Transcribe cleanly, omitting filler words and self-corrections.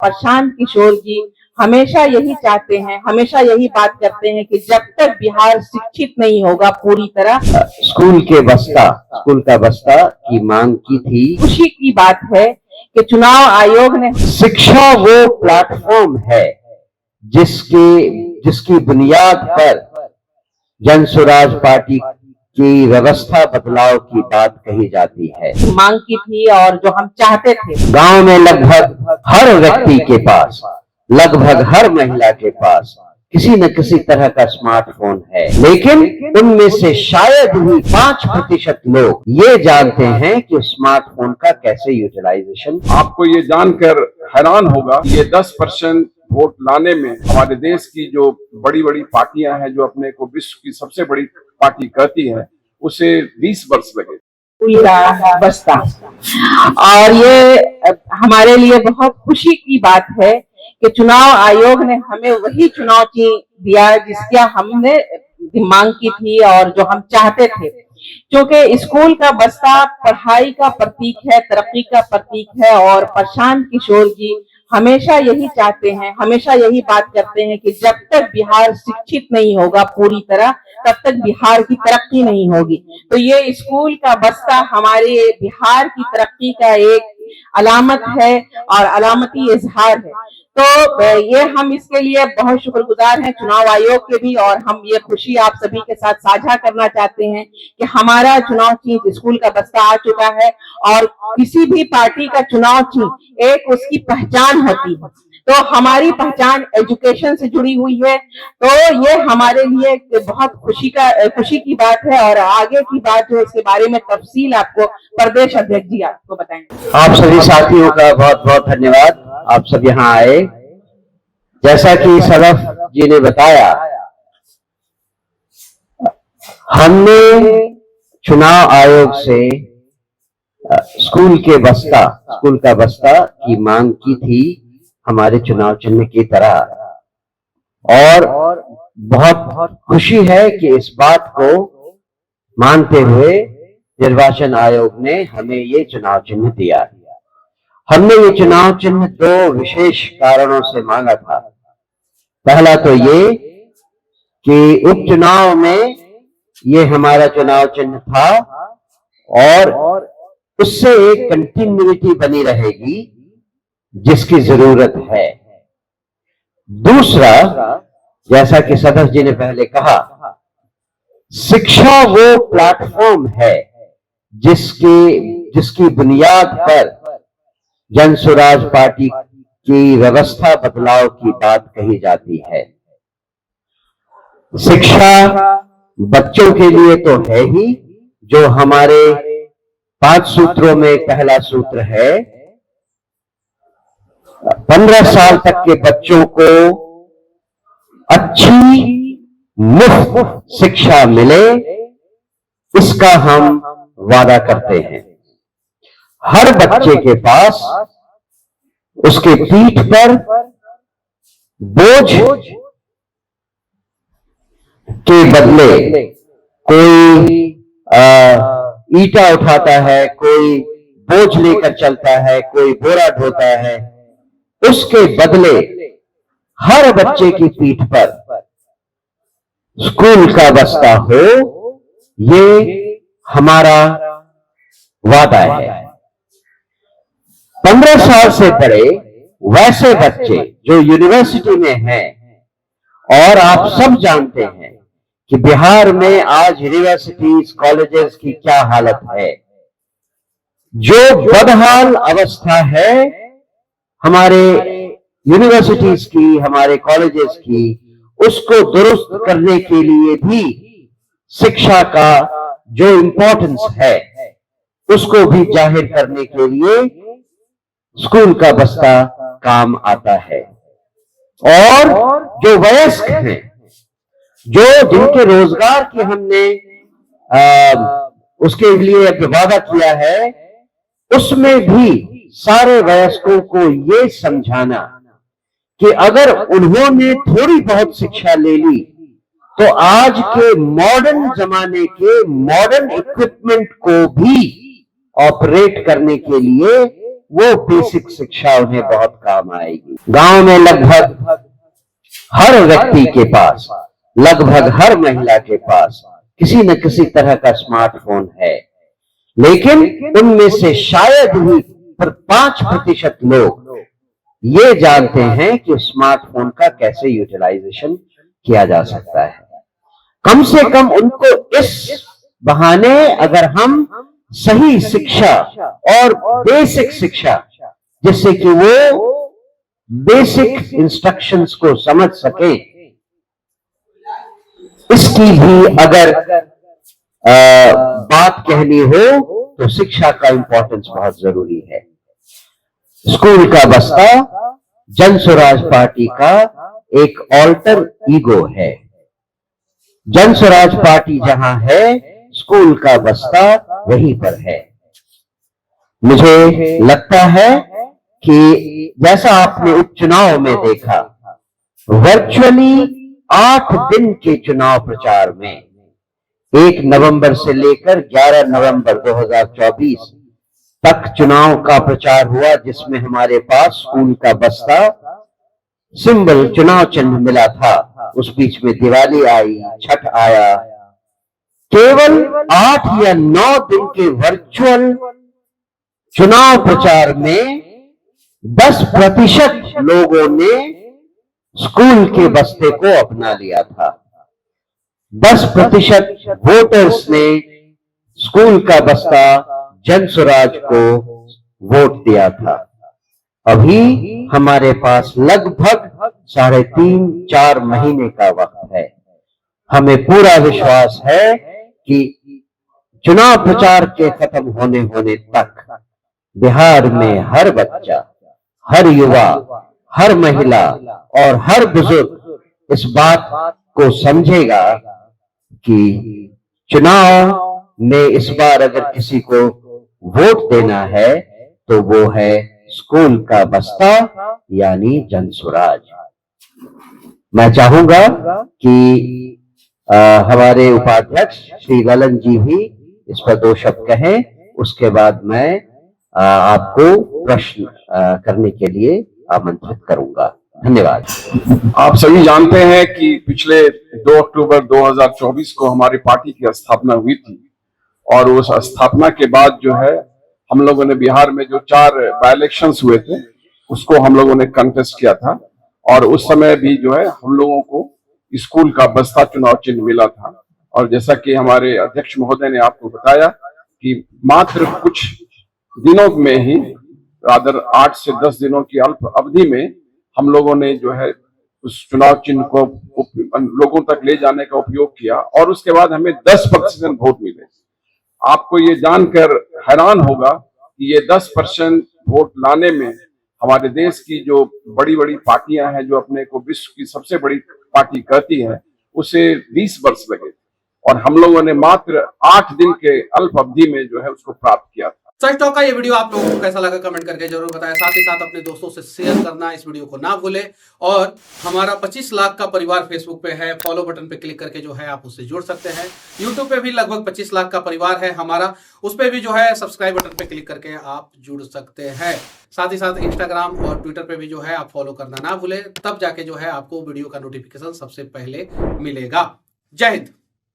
प्रशांत किशोर जी हमेशा यही चाहते हैं, हमेशा यही बात करते हैं कि जब तक बिहार शिक्षित नहीं होगा पूरी तरह। स्कूल का बस्ता की मांग की थी। खुशी की बात है कि चुनाव आयोग ने शिक्षा वो प्लेटफॉर्म है जिसकी बुनियाद पर जन स्वराज पार्टी की व्यवस्था बदलाव की बात कही जाती है। मांग की थी और जो हम चाहते थे। गांव में लगभग हर व्यक्ति के पास, लगभग हर महिला के पास किसी न किसी तरह का स्मार्टफोन है, लेकिन उनमें से शायद ही 5% लोग ये जानते हैं कि स्मार्टफोन का कैसे यूटिलाइजेशन। आपको ये जानकर हैरान होगा, ये 10% वोट लाने में हमारे देश की जो बड़ी बड़ी पार्टियां हैं, जो अपने को विश्व की सबसे बड़ी पार्टी कहती है, उसे 20 वर्ष लगे। का बस्ता, और ये हमारे लिए बहुत खुशी की बात है कि चुनाव आयोग ने हमें वही चुनाव चिन्ह दिया जिसका हमने मांग की थी और जो हम चाहते थे। क्योंकि स्कूल का बस्ता पढ़ाई का प्रतीक है, तरक्की का प्रतीक है, और प्रशांत किशोर जी हमेशा यही चाहते हैं, हमेशा यही बात करते हैं कि जब तक बिहार शिक्षित नहीं होगा पूरी तरह, तब तक बिहार की तरक्की नहीं होगी। तो ये स्कूल का बस्ता हमारे बिहार की तरक्की का एक अलामत है और अलामती इजहार है। तो ये हम इसके लिए बहुत शुक्रगुजार हैं चुनाव आयोग के भी, और हम ये खुशी आप सभी के साथ साझा करना चाहते हैं कि हमारा चुनाव चिन्ह स्कूल का बस्ता आ चुका है। और किसी भी पार्टी का चुनाव चिन्ह एक उसकी पहचान होती है, तो हमारी पहचान एजुकेशन से जुड़ी हुई है। तो ये हमारे लिए बहुत खुशी की बात है। और आगे की बात जो इसके बारे में तफसील आपको प्रदेश अध्यक्ष जी आपको बताएंगे। आप सभी साथियों का बहुत बहुत धन्यवाद, आप सब यहाँ आए। जैसा कि सदफ जी ने बताया, हमने चुनाव आयोग से स्कूल का बस्ता की मांग की थी हमारे चुनाव चिन्ह की तरह, और बहुत खुशी है कि इस बात को मानते हुए निर्वाचन आयोग ने हमें ये चुनाव चिन्ह दिया। हमने ये चुनाव चिन्ह 2 विशेष कारणों से मांगा था। पहला तो ये कि उपचुनाव में ये हमारा चुनाव चिन्ह था और उससे एक कंटिन्यूटी बनी रहेगी जिसकी जरूरत है। दूसरा, जैसा कि सदस्य जी ने पहले कहा, शिक्षा वो प्लेटफॉर्म है जिसकी बुनियाद पर जन स्वराज पार्टी की व्यवस्था बदलाव की बात कही जाती है। शिक्षा बच्चों के लिए तो है ही, जो हमारे 5 सूत्रों में पहला सूत्र है, 15 साल तक के बच्चों को अच्छी मुफ्त शिक्षा मिले, इसका हम वादा करते हैं। हर बच्चे के पास उसके पीठ पर बोझ के बदले कोई ईटा उठाता है, कोई बोझ लेकर चलता है, कोई बोरा ढोता है, उसके बदले हर बच्चे की पीठ पर स्कूल का बस्ता हो, ये हमारा वादा है। 15 साल से बड़े वैसे बच्चे जो यूनिवर्सिटी में हैं, और आप सब जानते हैं कि बिहार में आज यूनिवर्सिटीज, कॉलेजेस की क्या हालत है, जो बदहाल अवस्था है हमारे यूनिवर्सिटीज की, हमारे कॉलेजेस की, उसको दुरुस्त करने के लिए भी शिक्षा का जो इंपॉर्टेंस है उसको भी जाहिर करने के लिए स्कूल का बस्ता काम आता है। और जो वयस्क हैं, जो जिनके रोजगार की हमने उसके लिए वादा किया है, उसमें भी सारे वयस्कों को ये समझाना कि अगर उन्होंने थोड़ी बहुत शिक्षा ले ली तो आज के मॉडर्न जमाने के मॉडर्न इक्विपमेंट को भी ऑपरेट करने के लिए वो बेसिक शिक्षा उन्हें बहुत काम आएगी। गांव में लगभग हर व्यक्ति के पास, लगभग हर महिला के पास किसी न किसी तरह का स्मार्टफोन है, लेकिन उनमें से शायद ही 5% लोग ये जानते हैं कि स्मार्टफोन का कैसे यूटिलाइजेशन किया जा सकता है। कम से कम उनको इस बहाने अगर हम सही शिक्षा और बेसिक शिक्षा, जिससे कि वो बेसिक इंस्ट्रक्शंस को समझ सके, इसकी भी अगर बात कहनी हो तो शिक्षा का इंपॉर्टेंस बहुत जरूरी है। स्कूल का बस्ता जन स्वराज पार्टी का एक ऑल्टर ईगो है। जन स्वराज पार्टी जहां है, स्कूल का बस्ता वहीं पर है। मुझे लगता है कि जैसा आपने उपचुनाव में देखा, वर्चुअली 8 दिन के चुनाव प्रचार में 1 नवंबर से लेकर 11 नवंबर 2024 तक चुनाव का प्रचार हुआ, जिसमें हमारे पास स्कूल का बस्ता सिंबल चुनाव चिन्ह मिला था। उस बीच में दिवाली आई, छठ आया। केवल 8 या 9 दिन के वर्चुअल चुनाव प्रचार में 10% लोगों ने स्कूल के बस्ते को अपना लिया था। 10% वोटर्स ने स्कूल का बस्ता जन स्वराज को वोट दिया था। अभी हमारे पास लगभग 3.5-4 महीने का वक्त है। हमें पूरा विश्वास है कि चुनाव प्रचार के खत्म होने तक बिहार में हर बच्चा, हर युवा, हर महिला और हर बुजुर्ग इस बात को समझेगा कि चुनाव में इस बार अगर किसी को वोट देना है तो वो है स्कूल का बस्ता यानी जन स्वराज। मैं चाहूंगा कि हमारे उपाध्यक्ष श्री ललन जी भी इस पर 2 शब्द कहें, उसके बाद मैं आपको प्रश्न करने के लिए आमंत्रित करूंगा। धन्यवाद। आप सभी जानते हैं कि पिछले 2 अक्टूबर 2024 को हमारी पार्टी की स्थापना हुई थी, और उस स्थापना के बाद जो है हम लोगों ने बिहार में जो 4 बाय इलेक्शंस हुए थे उसको हम लोगों ने कंटेस्ट किया था, और उस समय भी जो है हम लोगों को स्कूल का बस्ता चुनाव चिन्ह मिला था। और जैसा कि हमारे अध्यक्ष महोदय ने आपको बताया कि मात्र कुछ दिनों में ही, रादर 8 से 10 दिनों की अल्प अवधि में हम लोगों ने जो है उस चुनाव चिन्ह को लोगों तक ले जाने का उपयोग किया, और उसके बाद हमें 10% वोट मिले। आपको ये जानकर हैरान होगा कि ये 10% वोट लाने में हमारे देश की जो बड़ी बड़ी पार्टियां हैं, जो अपने को विश्व की सबसे बड़ी पार्टी कहती है, उसे 20 वर्ष लगे, और हम लोगों ने मात्र 8 दिन के अल्प अवधि में जो है उसको प्राप्त किया था। सच टॉक का ये वीडियो आप लोगों को कैसा लगा कमेंट करके जरूर बताएं। साथ ही साथ अपने दोस्तों से शेयर करना इस वीडियो को ना भूलें, और हमारा 25 लाख का परिवार फेसबुक पे है, फॉलो बटन पे क्लिक करके जो है आप उससे जुड़ सकते हैं। यूट्यूब पे भी लगभग 25 लाख का परिवार है हमारा, उस पर भी जो है सब्सक्राइब बटन पे क्लिक करके आप जुड़ सकते हैं। साथ ही साथ इंस्टाग्राम और ट्विटर पे भी जो है आप फॉलो करना ना भूलें, तब जाके जो है आपको वीडियो का नोटिफिकेशन सबसे पहले मिलेगा। जय हिंद।